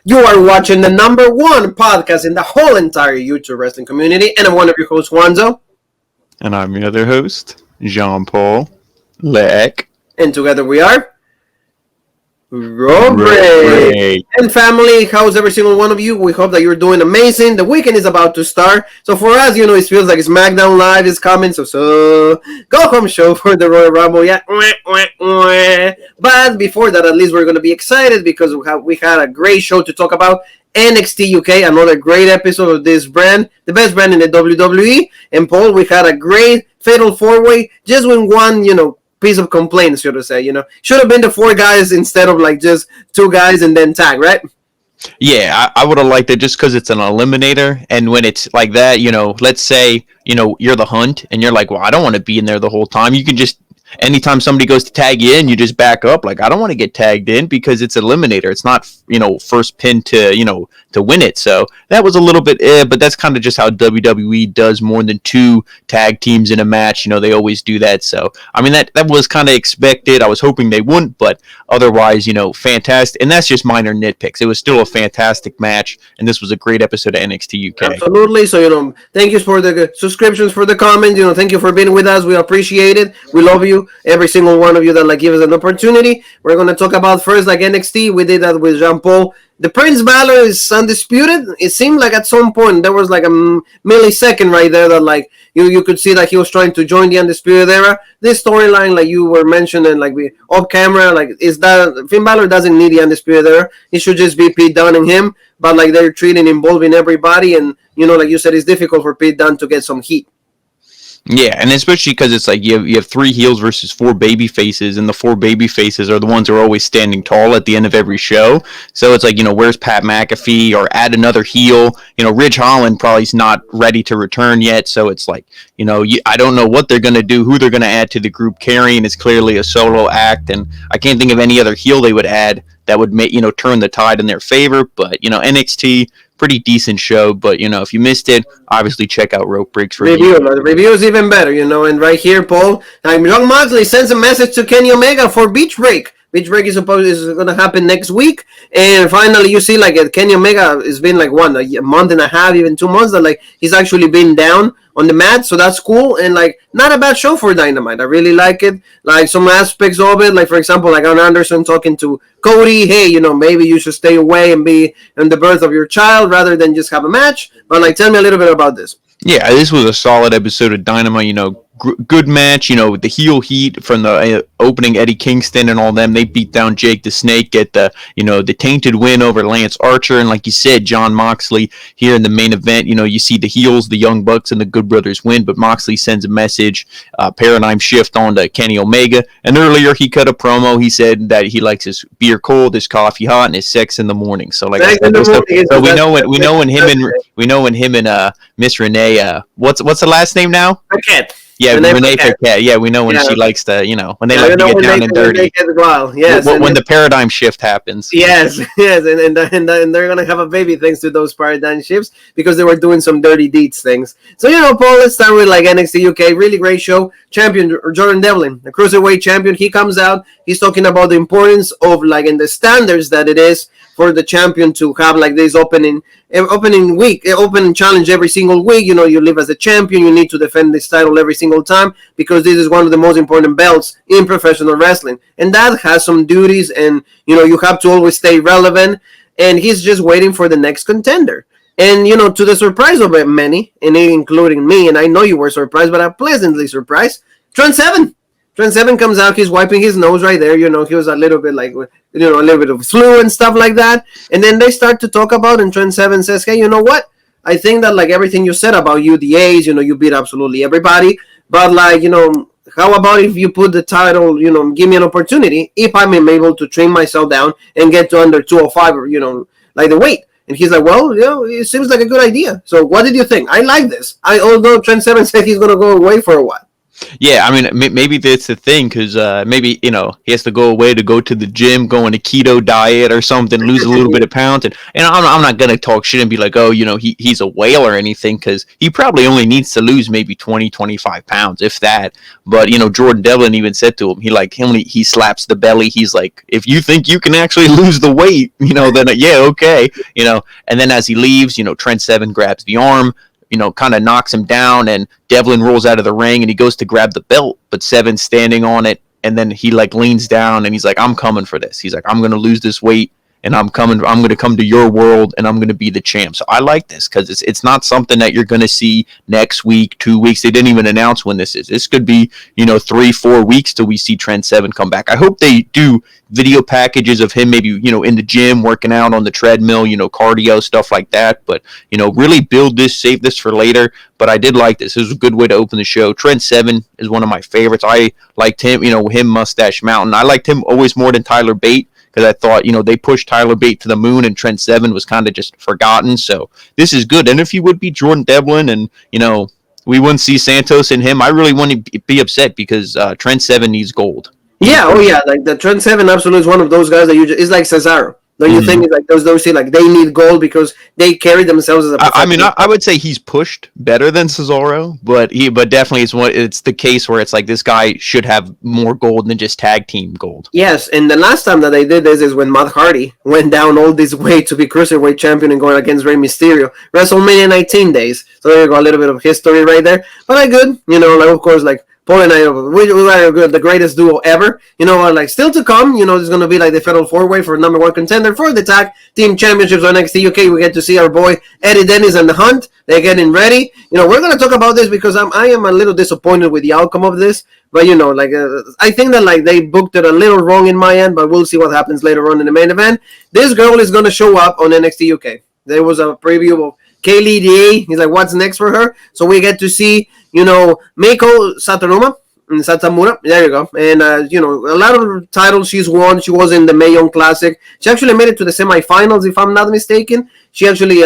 You are watching the number one podcast in the whole entire YouTube wrestling community, and I'm one of your hosts, Juanzo. And I'm your other host, Jean-Paul Leck. And together we are Robert. And family, how's every single one of you? We hope that you're doing amazing. The weekend is about to start. So for us, it feels like Smackdown Live is coming. So go home show for the Royal Rumble. Yeah. But before that, at least we're going to be excited because we had a great show to talk about. NXT UK, another great episode of this brand, the best brand in the WWE. And Paul, we had a great Fatal 4-Way just with one, piece of complaint, so to say. Should have been the 4 guys instead of just 2 guys and then tag, right? Yeah, I would have liked it just because it's an eliminator, and when it's like that, let's say you're the Hunt and you're like, well, I don't want to be in there the whole time. You can just anytime somebody goes to tag you in, you just back up. Like, I don't want to get tagged in because it's eliminator. It's not first pin to win it. So that was a little bit but that's kind of just how WWE does more than 2 tag teams in a match. They always do that. So I mean that was kind of expected. I was hoping they wouldn't, but otherwise, fantastic. And that's just minor nitpicks. It was still a fantastic match, and this was a great episode of NXT UK. Absolutely. So thank you for the subscriptions, for the comments. Thank you for being with us. We appreciate it. We love you. Every single one of you that give us an opportunity. We're going to talk about first NXT. We did that with Jean-Paul. The Prince Balor is undisputed. It seemed like at some point there was a millisecond right there that you could see that he was trying to join the Undisputed Era. This storyline, like you were mentioning, off camera, is that Finn Balor doesn't need the Undisputed Era. He should just be Pete Dunne and him. But they're involving everybody, and like you said, it's difficult for Pete Dunne to get some heat. Yeah, and especially because it's you have 3 heels versus 4 baby faces, and the 4 baby faces are the ones who are always standing tall at the end of every show. So it's where's Pat McAfee, or add another heel? Ridge Holland probably is not ready to return yet, so it's I don't know what they're going to do, who they're going to add to the group. Karrion is clearly a solo act, and I can't think of any other heel they would add that would make turn the tide in their favor. But NXT, pretty decent show, but if you missed it, obviously check out Rope Breaks review. The review is even better, and right here, Paul, John Moxley sends a message to Kenny Omega for Beach Break. Beach Break is going to happen next week, and finally you see Kenny Omega has been a month and a half, even 2 months that he's actually been down on the mat, so that's cool. And not a bad show for Dynamite. I really like it. Some aspects of it, for example, Arn Anderson talking to Cody, hey, maybe you should stay away and be in the birth of your child rather than just have a match. But tell me a little bit about this. Yeah, this was a solid episode of Dynamite. Good match. With the heel heat from the opening, Eddie Kingston and all them. They beat down Jake the Snake, get the the tainted win over Lance Archer, and like you said, John Moxley here in the main event. You see the heels, the Young Bucks, and the Good Brothers win, but Moxley sends a message, paradigm shift on to Kenny Omega. And earlier he got a promo. He said that he likes his beer cold, his coffee hot, and his sex in the morning. So so we know when him and Miss Renee. What's the last name now? Paquette. Yeah, Renee Paquette. Yeah, we know when she likes to, when they like to get down and dirty. Well, yes, when the paradigm shift happens. Yes, and they're gonna have a baby thanks to those paradigm shifts because they were doing some dirty deeds things. So Paul, let's start with NXT UK. Really great show. Champion Jordan Devlin, the cruiserweight champion. He comes out. He's talking about the importance of in the standards that it is for the champion to have this opening challenge every single week. You live as a champion. You need to defend this title every single time because this is one of the most important belts in professional wrestling, and that has some duties, and you have to always stay relevant. And he's just waiting for the next contender. And to the surprise of many, and including me, and I know you were surprised, but I'm pleasantly surprised. Trent Seven comes out. He's wiping his nose right there. He was a little bit a little bit of flu and stuff like that. And then they start to talk about, and Trent Seven says, hey, you know what? I think that everything you said about you, the A's, you beat absolutely everybody. But how about if you put the title, give me an opportunity if I'm able to trim myself down and get to under 205, or, the weight. And he's like, well, it seems like a good idea. So what did you think? I like this. Although Trent Seven said he's going to go away for a while. Yeah, I mean, maybe that's the thing, because maybe, he has to go away to go to the gym, go on a keto diet or something, lose a little bit of pounds. And I'm not going to talk shit and be like, oh, he's a whale or anything, because he probably only needs to lose maybe 20, 25 pounds, if that. But, Jordan Devlin even said to him, he slaps the belly. He's like, if you think you can actually lose the weight, then yeah, okay. And then as he leaves, Trent Seven grabs the arm, kind of knocks him down, and Devlin rolls out of the ring and he goes to grab the belt, but Seven's standing on it, and then he leans down and he's like, I'm coming for this. He's like, I'm going to lose this weight, and I'm going to come to your world, and I'm going to be the champ. So I like this, because it's not something that you're going to see next week, 2 weeks. They didn't even announce when this is. This could be, 3-4 weeks till we see Trent Seven come back. I hope they do video packages of him maybe, in the gym, working out on the treadmill, cardio, stuff like that. But, really build this, save this for later. But I did like this. This was a good way to open the show. Trent Seven is one of my favorites. I liked him, him, Mustache Mountain. I liked him always more than Tyler Bate, because I thought, they pushed Tyler Bate to the moon, and Trent Seven was kind of just forgotten. So this is good. And if he would be Jordan Devlin, and, we wouldn't see Santos and him, I really wouldn't be upset, because Trent Seven needs gold. Yeah, oh yeah, like the Trent Seven absolutely is one of those guys that it's like Cesaro. Don't you think it's like those see, like they need gold because they carry themselves as a I mean, I would say he's pushed better than Cesaro, but definitely it's the case where it's like this guy should have more gold than just tag team gold. Yes, and the last time that they did this is when Matt Hardy went down all this way to be Cruiserweight champion and going against Rey Mysterio. WrestleMania 19 days. So there you go, a little bit of history right there. But I good, of course, like Paul and I, we are good, the greatest duo ever. Like still to come, there's going to be like the Fatal 4-Way for number one contender for the tag team championships on NXT UK. We get to see our boy Eddie Dennis and the Hunt. They're getting ready. We're going to talk about this because I am a little disappointed with the outcome of this. But, I think that like they booked it a little wrong in my end, but we'll see what happens later on in the main event. This girl is going to show up on NXT UK. There was a preview of Kaylee DA. He's like, what's next for her? So we get to see, Meiko Satomura. There you go. And, a lot of titles she's won. She was in the Mae Young Classic. She actually made it to the semifinals, if I'm not mistaken. She actually,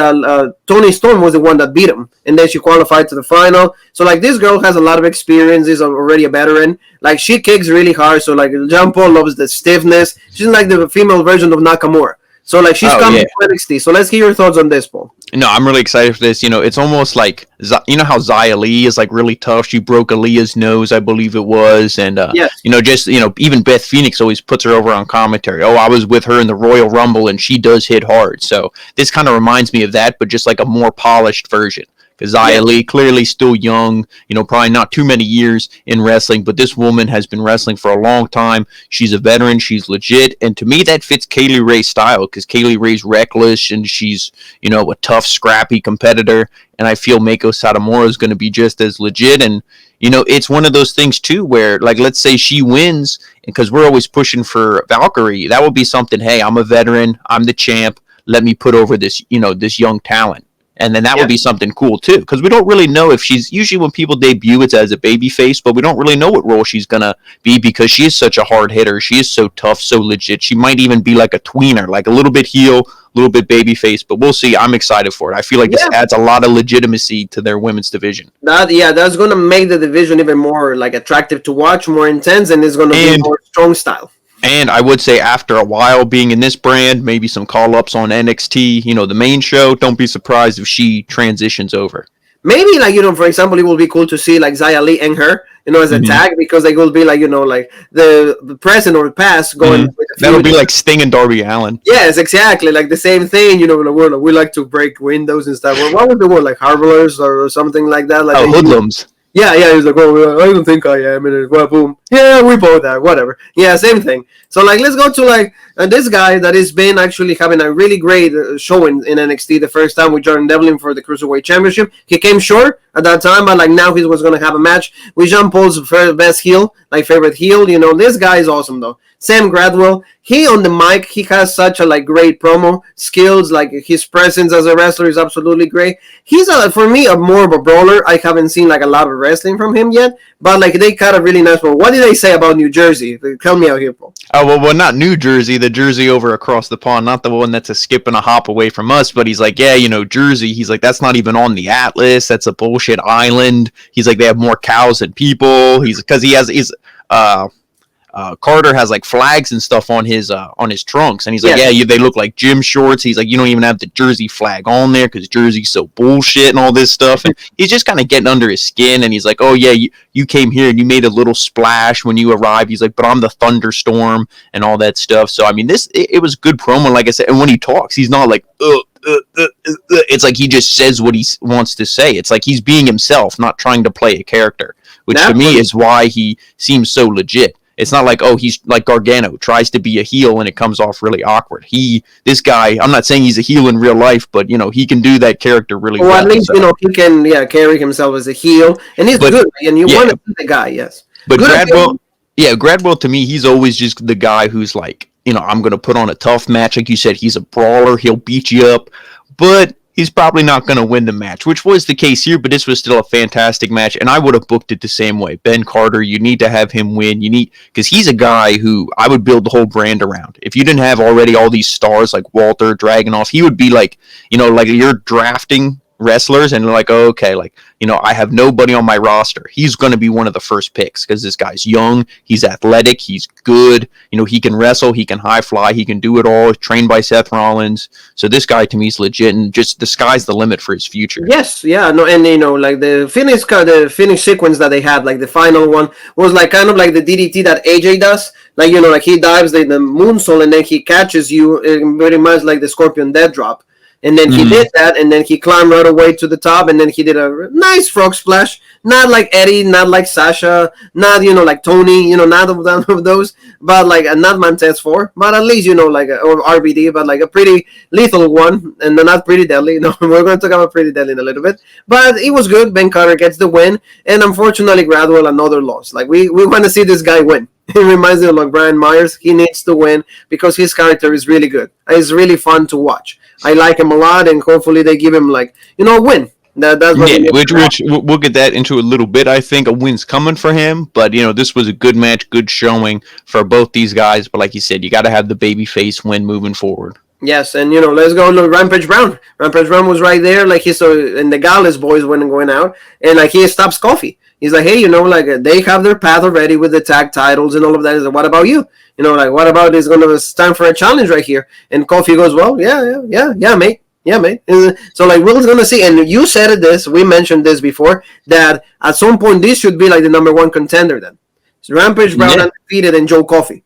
Toni Storm was the one that beat him. And then she qualified to the final. So, like, this girl has a lot of experience. Is already a veteran. Like, she kicks really hard. So, like, John Paul loves the stiffness. She's like the female version of Nakamura. So, like, she's coming to NXT. So, let's hear your thoughts on this, Paul. No, I'm really excited for this. It's almost like, how Xia Li is, like, really tough. She broke Aaliyah's nose, I believe it was. And, yes. Even Beth Phoenix always puts her over on commentary. Oh, I was with her in the Royal Rumble, and she does hit hard. So, this kind of reminds me of that, but just like a more polished version. Because Xia Li, clearly still young, probably not too many years in wrestling, but this woman has been wrestling for a long time. She's a veteran. She's legit. And to me, that fits Kaylee Ray's style, because Kaylee Ray's reckless, and she's, a tough, scrappy competitor. And I feel Meiko Satomura is going to be just as legit. And, it's one of those things, too, where, like, let's say she wins, because we're always pushing for Valkyrie. That would be something, hey, I'm a veteran. I'm the champ. Let me put over this, this young talent. And then that would be something cool, too, because we don't really know if she's, usually when people debut, it's as a baby face, but we don't really know what role she's going to be, because she is such a hard hitter. She is so tough, so legit. She might even be like a tweener, like a little bit heel, a little bit baby face, but we'll see. I'm excited for it. I feel like this adds a lot of legitimacy to their women's division. That's going to make the division even more like attractive to watch, more intense, and it's going to be more strong style. And I would say after a while being in this brand, maybe some call-ups on NXT, the main show, don't be surprised if she transitions over. Maybe, like, for example, it will be cool to see, like, Xia Li and her, as a tag, because they will be, like, like, the present or the past going with the That'll be like Sting and Darby Allin. Yes, exactly. Like, the same thing, we like to break windows and stuff. What would the word, like, harbolers or something like that? Like hoodlums. Yeah, he's like, oh, I don't think I am. And well, boom. Yeah, we both are. Whatever. Yeah, same thing. So, like, let's go to, like, this guy that has been actually having a really great showing in NXT the first time with Jordan Devlin for the Cruiserweight Championship. He came short at that time, but, like, now he was going to have a match with Jean Paul's best heel, like, favorite heel. This guy is awesome, though. Sam Gradwell, he on the mic, he has such a great promo skills. Like his presence as a wrestler is absolutely great. He's for me more of a brawler. I haven't seen a lot of wrestling from him yet, but they cut a really nice one. What did they say about New Jersey? Tell me out here, Paul. Oh well, not New Jersey, the Jersey over across the pond, not the one that's a skip and a hop away from us. But he's like, yeah, Jersey. He's like, that's not even on the Atlas. That's a bullshit. bullshit island. He's like, they have more cows than people. Carter has like flags and stuff on his trunks, and he's like, they look like gym shorts. He's like, you don't even have the Jersey flag on there because Jersey's so bullshit and all this stuff. And he's just kind of getting under his skin, and he's like, oh yeah, you came here and you made a little splash when you arrived. He's like, but I'm the thunderstorm and all that stuff. So I mean, it was good promo, like I said. And when he talks, he's not like it's like he just says what he wants to say. It's like he's being himself, not trying to play a character, which to me is why he seems so legit. It's not like, oh, he's like Gargano, tries to be a heel and it comes off really awkward. This guy, I'm not saying he's a heel in real life, but, he can do that character really well. Or at least, he can, carry himself as a heel. And he's good, and you want to be the guy, yes. But Gradwell, to me, he's always just the guy who's like, I'm going to put on a tough match. Like you said, he's a brawler. He'll beat you up. But he's probably not going to win the match, which was the case here, but this was still a fantastic match, and I would have booked it the same way. Ben Carter, you need to have him win. Because he's a guy who I would build the whole brand around. If you didn't have already all these stars like Walter, Dragunov, he would be like, like you're drafting wrestlers and like, oh, okay, like, I have nobody on my roster. He's going to be one of the first picks because this guy's young, he's athletic, he's good, he can wrestle, he can high fly, he can do it all, trained by Seth Rollins. So this guy to me is legit, and just the sky's the limit for his future. Yes, yeah, no, and like the finish sequence that they had, like the final one was like kind of like the DDT that AJ does, like like he dives the moonsault and then he catches you, very much like the Scorpion Death Drop. And then he did that, and then he climbed right away to the top, and then he did a nice frog splash. Not like Eddie, not like Sasha, not, like Tony, not of those, but like not Montez 4, but at least, like, or RBD, but like a pretty lethal one, and not pretty deadly. No, we're going to talk about pretty deadly in a little bit. But it was good. Ben Carter gets the win, and unfortunately, Gradwell, another loss. Like, we want to see this guy win. It reminds me of like Brian Myers. He needs to win because his character is really good. It's really fun to watch. I like him a lot, and hopefully they give him like a win. That's what which we'll get that into a little bit. I think a win's coming for him, but this was a good match, good showing for both these guys. But like you said, you got to have the babyface win moving forward. Yes, and let's go to Rampage Brown. Rampage Brown was right there, like and the Gallus boys went going out, and like he stops Kofi. He's like, hey, like they have their path already with the tag titles and all of that. He's like, what about you? Like what about it's time for a challenge right here? And Kofi goes, well, yeah, mate. Yeah, mate. So like we're gonna see, and you said this. We mentioned this before that at some point this should be like the number one contender. Then so Rampage Brown undefeated and Joe Coffey.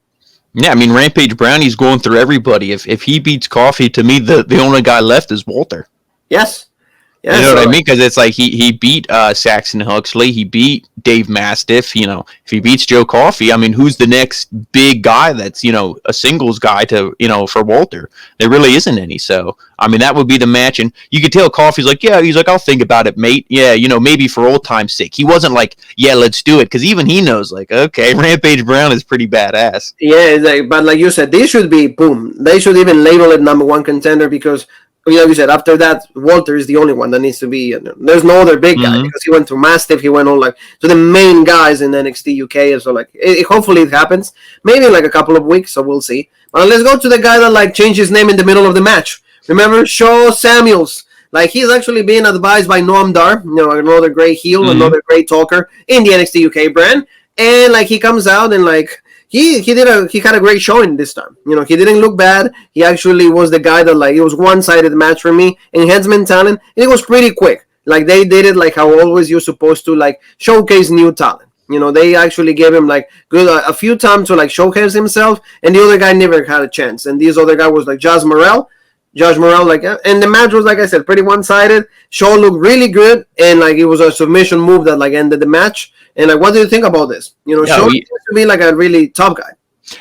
Yeah, I mean Rampage Brown, he's going through everybody. If he beats Coffey, to me the only guy left is Walter. Yes. Yeah, you know what I mean? Because it's like he beat Saxon Huxley, he beat Dave Mastiff. If he beats Joe Coffey, I mean, who's the next big guy that's a singles guy to for Walter? There really isn't any. So I mean, that would be the match, and you could tell Coffey's like, I'll think about it, mate. Yeah, maybe for old time's sake. He wasn't like, yeah, let's do it, because even he knows, like, okay, Rampage Brown is pretty badass. Yeah, but like you said, this should be boom. They should even label it number one contender because. Like you said, after that, Walter is the only one that needs to be. There's no other big guy because he went to Mastiff. He went on like to the main guys in NXT UK, and so like hopefully it happens. Maybe in like a couple of weeks, so we'll see. But let's go to the guy that like changed his name in the middle of the match. Remember, Shaw Samuels. Like he's actually being advised by Noam Dar, another great heel, another great talker in the NXT UK brand, and like he comes out and like. He had a great showing this time. He didn't look bad. He actually was the guy that like it was one-sided match for me. Enhancement talent, and it was pretty quick. Like they did it like how always you're supposed to like showcase new talent. They actually gave him like good a few times to like showcase himself, and the other guy never had a chance. And this other guy was like Josh Morrell, like, and the match was like I said, pretty one-sided. Shaw looked really good, and like it was a submission move that like ended the match. And like, what do you think about this? Shaw seems to be like a really top guy.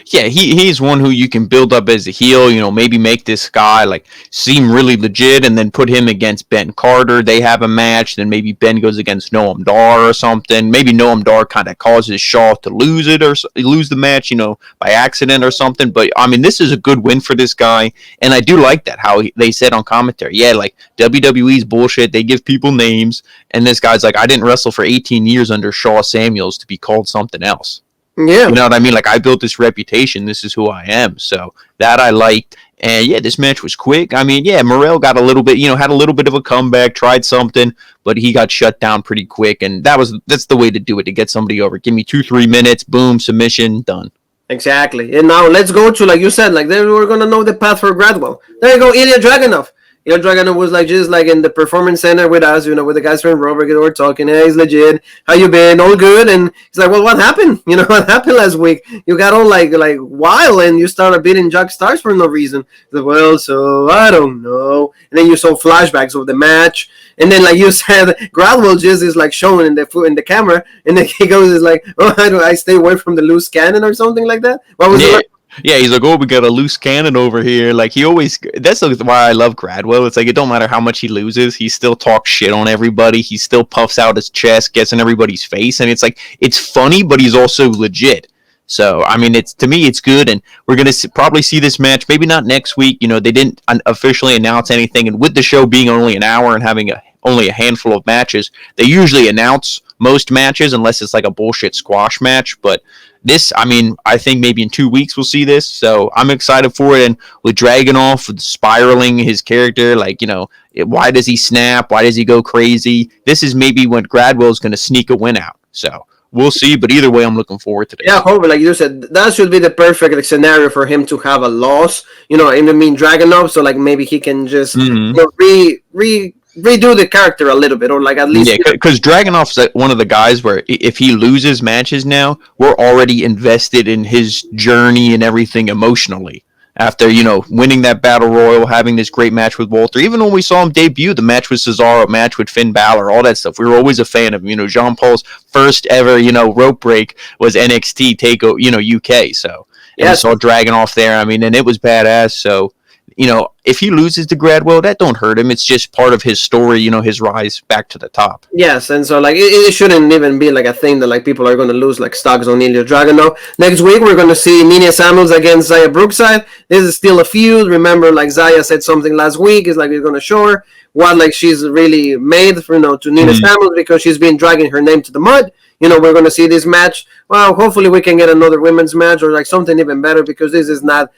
Yeah, he's one who you can build up as a heel, maybe make this guy like seem really legit, and then put him against Ben Carter. They have a match, then maybe Ben goes against Noam Dar or something. Maybe Noam Dar kind of causes Shaw to lose it or lose the match, by accident or something. But I mean, this is a good win for this guy, and I do like that how they said on commentary, yeah, like WWE's bullshit. They give people names, and this guy's like, I didn't wrestle for 18 years under Shaw Samuels to be called something else. Yeah. You know what I mean? Like, I built this reputation. This is who I am. So that I liked. And yeah, this match was quick. I mean, yeah, Morrell got a little bit, had a little bit of a comeback, tried something, but he got shut down pretty quick. And that's the way to do it, to get somebody over. Give me 2-3 minutes, boom, submission, done. Exactly. And now let's go to, like you said, like we're gonna know the path for Gradwell. There you go, Ilya Dragunov. Ilya Dragunov was like just like in the performance center with us, with the guys from Robert. We're talking. Hey, he's legit. How you been? All good. And he's like, well, what happened? What happened last week? You got all like wild, and you started beating Jack Stars for no reason. He's like, well, so I don't know. And then you saw flashbacks of the match. And then, like you said, Gradwell just is like showing in the camera, and then he goes, is like, oh, how do I stay away from the loose cannon or something like that? What was it? Yeah, he's like, oh, we got a loose cannon over here. Like, that's why I love Gradwell. It's like, it don't matter how much he loses, he still talks shit on everybody. He still puffs out his chest, gets in everybody's face. And it's like, it's funny, but he's also legit. So, I mean, to me, it's good. And we're going to probably see this match, maybe not next week. They didn't officially announce anything. And with the show being only an hour and having only a handful of matches, they usually announce most matches unless it's like a bullshit squash match. But this, I mean, I think maybe in 2 weeks we'll see this. So I'm excited for it. And with Dragunov, with spiraling his character, like, why does he snap? Why does he go crazy? This is maybe when Gradwell is going to sneak a win out. So we'll see. But either way, I'm looking forward to this. Yeah, hopefully, like you said, that should be the perfect scenario for him to have a loss. Dragunov. So like maybe he can just redo the character a little bit, or like at least because Dragunov's one of the guys where if he loses matches now, we're already invested in his journey and everything emotionally. After winning that battle royal, having this great match with Walter, even when we saw him debut, the match with Cesaro, match with Finn Balor, all that stuff, we were always a fan of him. Jean Paul's first ever rope break was NXT Takeover UK. So we saw Dragunov there. I mean, and it was badass. So if he loses to Gradwell, that don't hurt him. It's just part of his story, his rise back to the top. Yes, and so like it shouldn't even be like a thing that like people are going to lose like stocks on Ilya Dragunov. Next week we're going to see Nina Samuels against Zaya Brookside. This is still a feud. Remember, like Zaya said something last week. It's like we're going to show her what like she's really made for to Nina Samuels, because she's been dragging her name to the mud. We're going to see this match. Well, hopefully we can get another women's match or like something even better, because this is not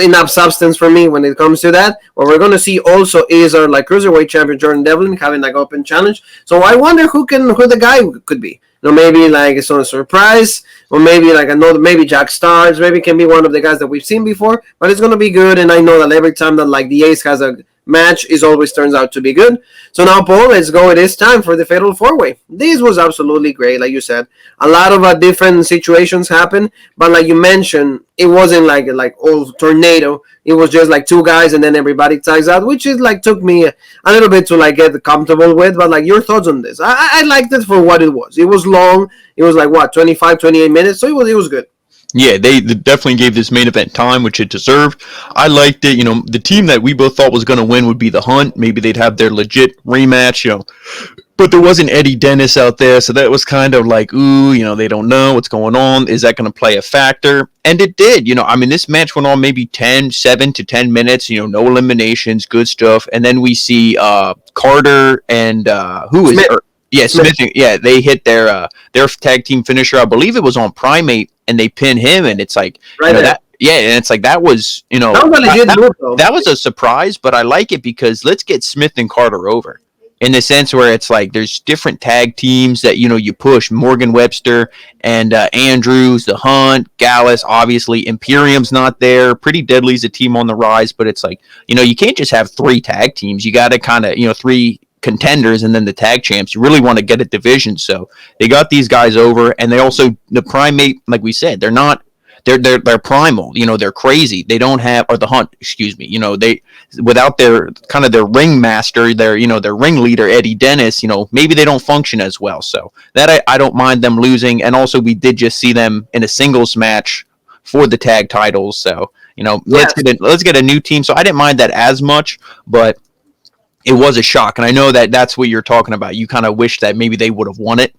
enough substance for me when it comes to that. What we're going to see also is our like cruiserweight champion Jordan Devlin having like open challenge. So I wonder who the guy could be. Maybe like it's on a surprise, or maybe like maybe Jack Stars, maybe can be one of the guys that we've seen before. But it's going to be good, and I know that every time that like the Ace has a match, it always turns out to be good. So now, Paul, let's go. It is time for the Fatal 4-Way. This was absolutely great, like you said. A lot of different situations happened, but like you mentioned, it wasn't like all tornado. It was just like two guys, and then everybody tags out, which is like took me a little bit to like get comfortable with. But like your thoughts on this? I liked it for what it was. It was long. It was like 25, 28 minutes. So it was good. Yeah, they definitely gave this main event time, which it deserved. I liked it. The team that we both thought was going to win would be the Hunt. Maybe they'd have their legit rematch, But there wasn't Eddie Dennis out there, so that was kind of like, ooh, they don't know what's going on. Is that going to play a factor? And it did. I mean, this match went on maybe 7 to 10 minutes, no eliminations, good stuff. And then we see Carter and who is it? Yeah, Smith. Yeah, they hit their tag team finisher. I believe it was on Primate, and they pin him, and it's like that. Yeah, and it's like that was that was a surprise, but I like it because let's get Smith and Carter over in the sense where it's like there's different tag teams that you push. Morgan Webster and Andrews, the Hunt, Gallus, obviously Imperium's not there. Pretty Deadly's a team on the rise, but it's like you can't just have 3 tag teams. You got to kind of 3 contenders and then the tag champs. You really want to get a division, so they got these guys over, and they also the Primate, like we said, they're primal. They're crazy. They don't have, or the Hunt, excuse me. They without their kind of their ringmaster, their ringleader Eddie Dennis. Maybe they don't function as well. So that I don't mind them losing, and also we did just see them in a singles match for the tag titles. So let's get a new team. So I didn't mind that as much, but it was a shock, and I know that's what you're talking about. You kind of wish that maybe they would have won it.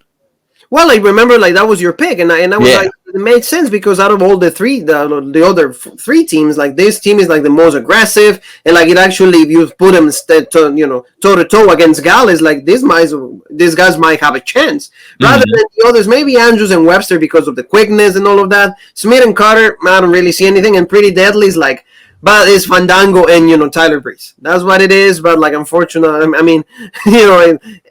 Well, I remember like that was your pick, and I was like, it made sense because out of all the other 3 teams, like this team is like the most aggressive, and like it actually, if you put them toe to toe against Gallus, like these guys might have a chance rather than the others. Maybe Andrews and Webster because of the quickness and all of that. Smith and Carter, I don't really see anything, and Pretty Deadly is like but it's Fandango and Tyler Breeze. That's what it is. But like, unfortunately, I mean,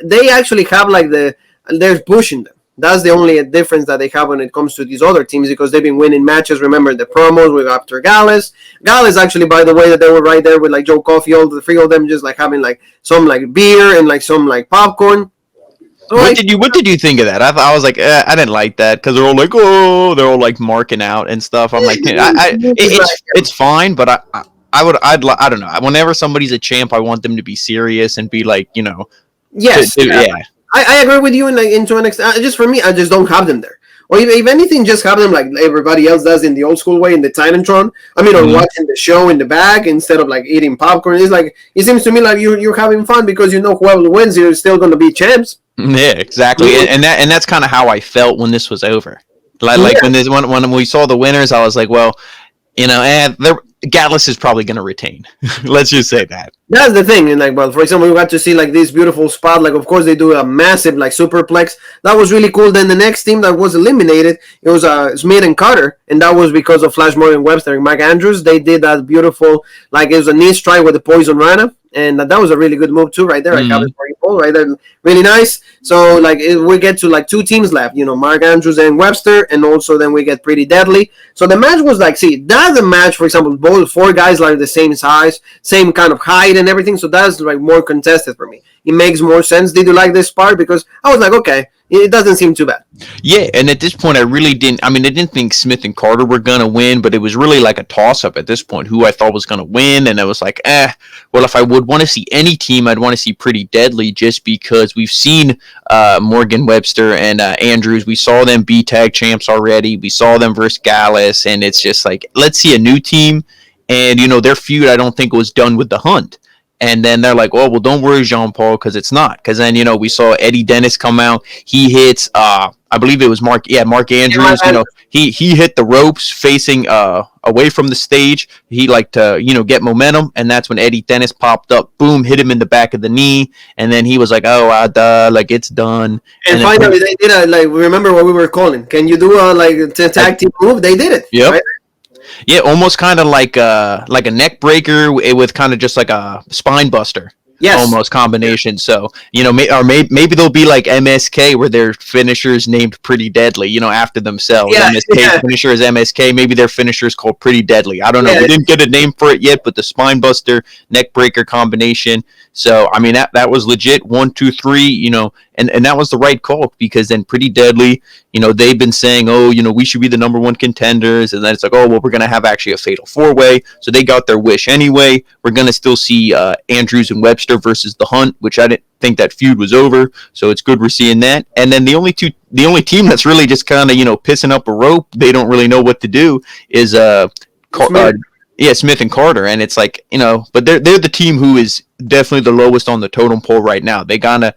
they actually have like they're pushing them. That's the only difference that they have when it comes to these other teams, because they've been winning matches. Remember the promos with after Gallus. Gallus actually, by the way, that they were right there with like Joe Coffey, all the three of them just like having like some like beer and like some like popcorn. So, what did you think of that? I was like, I didn't like that because they're all like, they're all like marking out and stuff. I'm like, it's fine, but I don't know. Whenever somebody's a champ, I want them to be serious and be like, yes, yeah. I agree with you into an extent. Just for me, I just don't have them there. Or if anything, just have them like everybody else does in the old school way in the Titantron. I mean, or watching the show in the back instead of like eating popcorn. It's like, it seems to me like you're having fun because whoever wins, you're still going to be champs. Yeah, exactly. And that's kind of how I felt when this was over. Like when we saw the winners, I was like, well, Gallus is probably going to retain. Let's just say that. That's the thing. And like, well, for example, we got to see like this beautiful spot. Like, of course, they do a massive like superplex. That was really cool. Then the next team that was eliminated, it was Smith and Carter, and that was because of Flash Morgan Webster and Mike Andrews. They did that beautiful, like it was a knee strike with the Poison Rana. And that was a really good move too, right there. I covered for you, right there, really nice. So like we get to like two teams left, Mark Andrews and Webster, and also then we get Pretty Deadly. So the match was like, see, that's a match. For example, both four guys like the same size, same kind of height and everything. So that's like more contested for me. It makes more sense. Did you like this part? Because I was like, okay, it doesn't seem too bad. Yeah, and at this point, I really didn't. I mean, I didn't think Smith and Carter were gonna win, but it was really like a toss-up at this point. Who I thought was gonna win, and I was like, well, if I would want to see any team, I'd want to see Pretty Deadly, just because we've seen Morgan Webster and Andrews. We saw them be tag champs already. We saw them versus Gallus, and it's just like, let's see a new team. And their feud, I don't think was done with the Hunt. And then they're like, well, don't worry, Jean-Paul, because it's not. Because then, we saw Eddie Dennis come out. He hits, I believe it was Mark Andrews. He hit the ropes facing away from the stage. He liked to, get momentum. And that's when Eddie Dennis popped up. Boom, hit him in the back of the knee. And then he was like, like, it's done. And finally, they did remember what we were calling. Can you do a tag team move? They did it. Yep. Right? Yeah, almost kind of like a neck breaker with kind of just like a spine buster. Yes. Almost combination. So, maybe they'll be like MSK where their finishers named Pretty Deadly, after themselves. Yeah, MSK finisher is MSK. Maybe their finisher is called Pretty Deadly. I don't know. We didn't get a name for it yet, but the spine buster, neck breaker combination. So, I mean, that was legit. 1, 2, 3, and that was the right call, because then Pretty Deadly, they've been saying, we should be the number one contenders. And then it's like, well, we're going to have actually a fatal 4-way. So they got their wish anyway. We're going to still see Andrews and Webster versus the Hunt, which I didn't think that feud was over. So it's good we're seeing that. And then the only team that's really just kind of, pissing up a rope, they don't really know what to do, is Smith and Carter. And it's like, but they're the team who is definitely the lowest on the totem pole right now. They gotta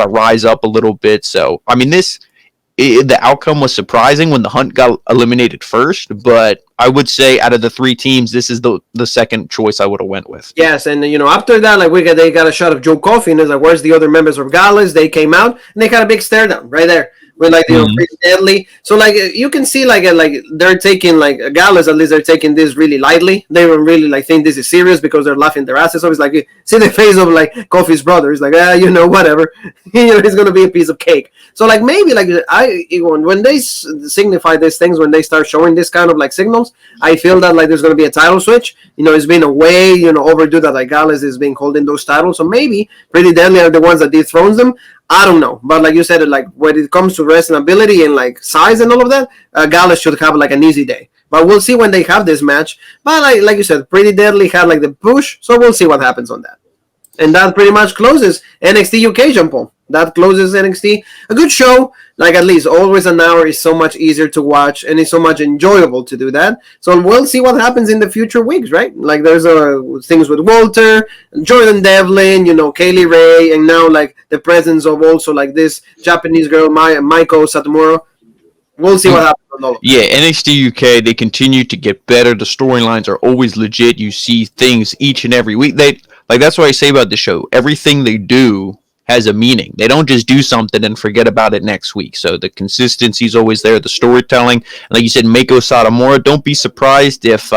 rise up a little bit. So, I mean, the outcome was surprising when the Hunt got eliminated first, but I would say out of the three teams, this is the second choice I would have went with. Yes, and after that, they got a shot of Joe Coffey, and it's like, where's the other members of Gallus? They came out and they got a big stare down right there with Pretty Deadly. So you can see they're taking Gallus, at least they're taking this really lightly. They don't really think this is serious because they're laughing their asses off. It's like, see the face of Coffey's brother. It's like, whatever. It's gonna be a piece of cake. So maybe when they signify these things, when they start showing this kind of signals, I feel that there's gonna be a title switch. It's been a way overdue that Gallus is being holding those titles. So maybe Pretty Deadly are the ones that dethrones them. I don't know, but like you said, when it comes to wrestling ability and size and all of that, Gallus should have an easy day. But we'll see when they have this match. But like you said, Pretty Deadly had the push, so we'll see what happens on that. And that pretty much closes NXT UK, Jean-Paul. That closes NXT. A good show. At least always an hour is so much easier to watch, and it's so much enjoyable to do that. So we'll see what happens in the future weeks, right? There's things with Walter, Jordan Devlin, Kaylee Ray, and now the presence of also this Japanese girl, Meiko Satomura. We'll see what happens on all of them. Yeah, NXT UK, they continue to get better. The storylines are always legit. You see things each and every week. That's what I say about the show. Everything they do has a meaning. They don't just do something and forget about it next week. So the consistency is always there, the storytelling. And like you said, Meiko Satomura, don't be surprised if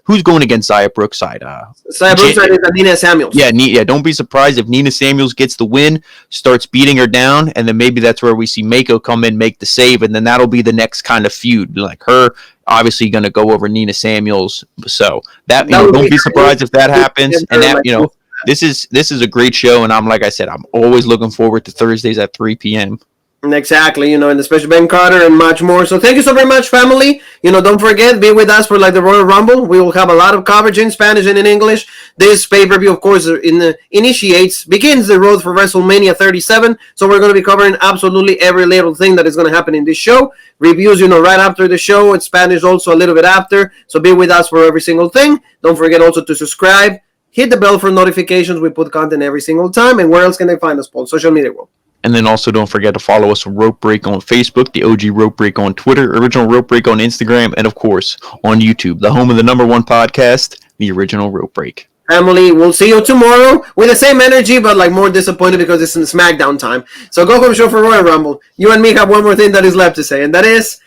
who's going against Xia Brookside? Xia Brookside is Nina Samuels. Yeah, don't be surprised if Nina Samuels gets the win, starts beating her down, and then maybe that's where we see Meiko come in, make the save, and then that'll be the next kind of feud. Like her obviously going to go over Nina Samuels. So that don't be surprised if that happens. And that this is a great show, and like I said, I'm always looking forward to Thursdays at 3 p.m. Exactly, and the special Ben Carter and much more. So thank you so very much, family. Don't forget, be with us for the Royal Rumble. We will have a lot of coverage in Spanish and in English. This pay-per-view, of course, begins the road for WrestleMania 37. So we're going to be covering absolutely every little thing that is going to happen in this show. Reviews, right after the show. In Spanish also a little bit after. So be with us for every single thing. Don't forget also to subscribe. Hit the bell for notifications. We put content every single time. And where else can they find us, Paul? Social media world. And then also don't forget to follow us on Rope Break on Facebook, the OG Rope Break on Twitter, Original Rope Break on Instagram, and of course on YouTube, the home of the #1 podcast, the Original Rope Break. Family, we'll see you tomorrow with the same energy, but more disappointed because it's in Smackdown time. So go home show for Royal Rumble. You and me have one more thing that is left to say, and that is...